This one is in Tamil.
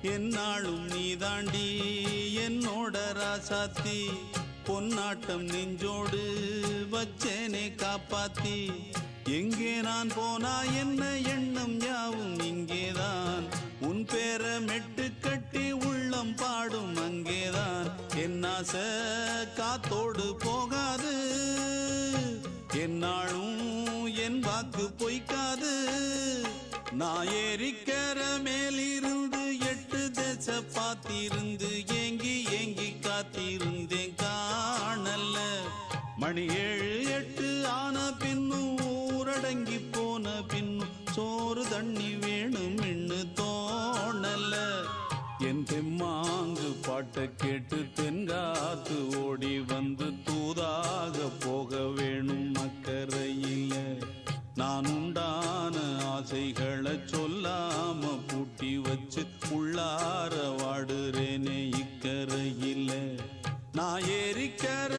என்னாலும் நீதாண்டி என்னோட ராசாத்தி பொன்னாட்டம் நெஞ்சோடு வச்சேனே காப்பாத்தி எங்கே நான் போனா என்ன எண்ணம் யாவும் இங்கேதான் உன் பேர மெட்டு கட்டி உள்ளம் பாடும் அங்கேதான் என் ஆசை காத்தோடு போகாது என்னாலும் என் வாக்கு பொய்க்காது நான் ஏறிக்கர மேலிருந்து 8 தேச பார்த்திருந்து ஏங்கி ஏங்கி காத்திருந்தேன் காணல்ல மணி 7 8 ஆன பின்னும் ஊரடங்கி போன பின்னும் சோறு தண்ணி வேணும் இன்னு தோணல என் தெம்மாங்கு பாட்டை கேட்டு தென்காத்து ஓடி வந்து தூதாக போக வேணும் அக்கறையில நான் உண்டான ஆசைகளை சொல்லாம பூட்டி வச்சு உள்ளார வாடுறேனே இக்கரையில நான் ஏறிக்கர